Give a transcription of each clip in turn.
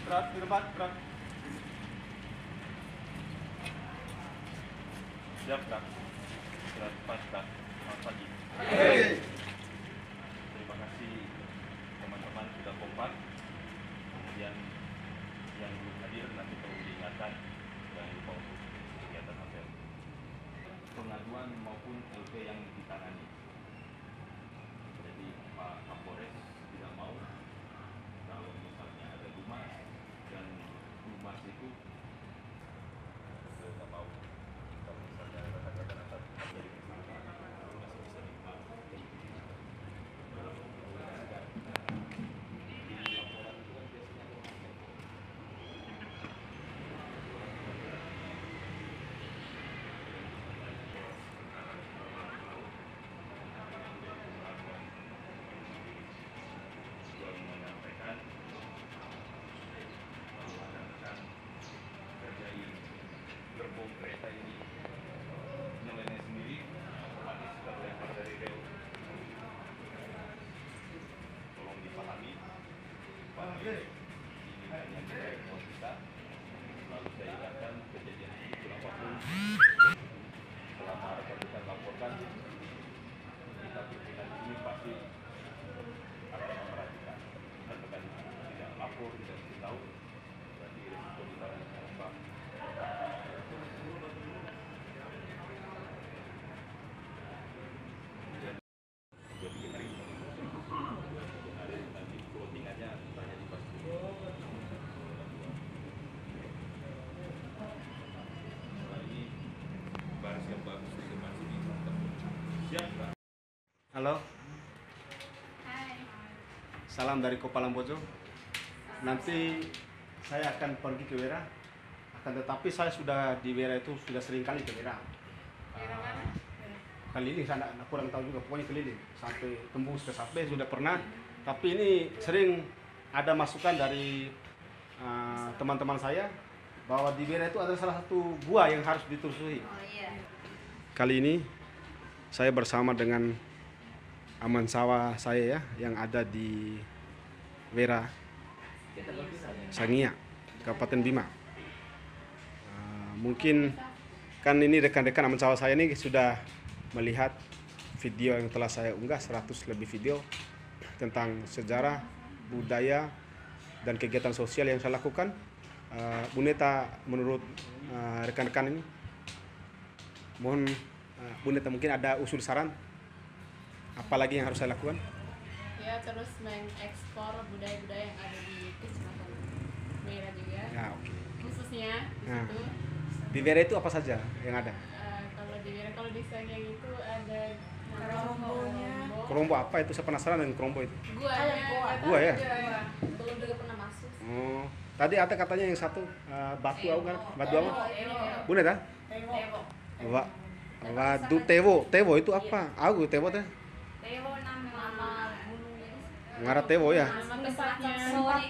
Berat di depan, berat. Siap, Kak. Berat, pas, Kak. Selamat pagi. Terima kasih teman-teman sudah kompak. Kemudian yang belum hadir nanti perlu diingatkan, jangan lupa untuk kegiatan apel. Pengaduan maupun LP yang ditangani. Jadi Pak Kapolres tidak mau kalau misalnya ada lumas dan lumas itu tidak mau kalau misalnya katakan atas dari masih bisa dimaklumi. Menyampaikan bahwa akan terjadi gerbong kereta ini nilainya sendiri otomatis terlempar dari rel. Tolong dipahami ini hanya kemampuan kita. Lalu saya ingatkan kejadian ini berapapun selama rekan-rekan laporkan kita pimpinan ini pasti akan memperhatikan. Rekan tidak lapor, tidak tahu, berarti resiko kita apa. Jadi hari nanti clothing aja tanya di pasti. Ini baris yang bagus di depan sini. Siap, Pak. Halo, Hai. salam dari Kopalambojo. Nanti saya akan pergi ke Wera, akan tetapi saya sudah di Wera itu sudah sering kali ke Wera. Daerah mana? Keliling saya kurang tahu juga, pokoknya keliling sampai tembus ke Sape sudah pernah. Tapi ini sering ada masukan dari teman-teman saya bahwa di Wera itu ada salah satu gua yang harus ditelusuri. Oh iya. Kali ini saya bersama dengan aman sawah saya ya yang ada di Wera Sangia, Kabupaten Bima. Mungkin kan ini rekan-rekan aman sawah saya ini sudah melihat video yang telah saya unggah 100 lebih video tentang sejarah, budaya, dan kegiatan sosial yang saya lakukan. Bu Neta, menurut rekan-rekan ini, mohon Bu Neta mungkin ada usul saran apalagi yang harus saya lakukan? Ya, terus mengekspor budaya-budaya yang ada di Kecamatan Wera juga. Ya, oke. Khususnya di Nah. situ. Di Wera itu apa saja yang ada? Kalau di Wera, kalau di Sangiang itu ada kerombonya. Kerombo apa itu? Saya penasaran dengan kerombo itu. Guanya. Gua ya? Belum juga pernah masuk. Oh, tadi ada katanya yang satu batu apa kan? Batu apa? Tewo. Bu Neta? Tewo. Wadu Tewo. Tewo itu apa? Aku Tewo teh. Tewo nama gunungnya. Ngara Tewo ya. Nama tempatnya.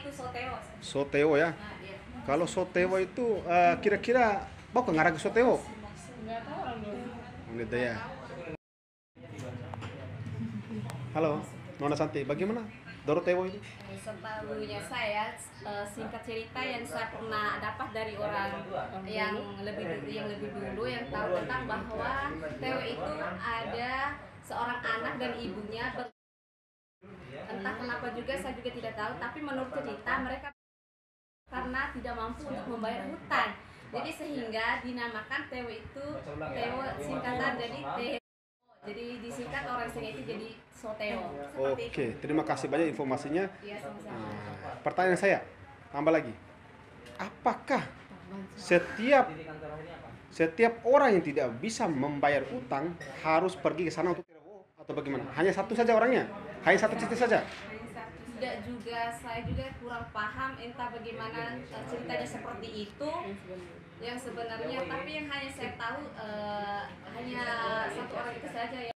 Itu Sotewo. Sotewo ya. Nah, iya. Kalau Sotewo itu kira-kira mau ke ngarah ke Sotewo? Enggak tahu orang dulu. Gitu ya. Halo, Nona Santi, bagaimana Dorotewo itu? Setahunya saya, singkat cerita yang saya pernah dapat dari orang yang lebih dulu yang tahu tentang bahwa Tewo itu ada seorang anak dan ibunya entah kenapa juga saya juga tidak tahu, tapi menurut cerita mereka karena tidak mampu untuk membayar hutang, jadi sehingga dinamakan Tewo itu Tewo singkatan dari Tewo. Jadi disingkat orang sini itu jadi Sotewo. Seperti Oke, itu. terima kasih banyak informasinya. Iya, sama-sama. Pertanyaan saya, tambah lagi. Apakah setiap orang yang tidak bisa membayar utang harus pergi ke sana untuk atau bagaimana? Hanya satu saja orangnya? Hanya satu titik saja? Tidak juga, saya juga kurang paham entah bagaimana ceritanya seperti itu yang sebenarnya, tapi yang hanya saya tahu hanya satu orang itu saja ya.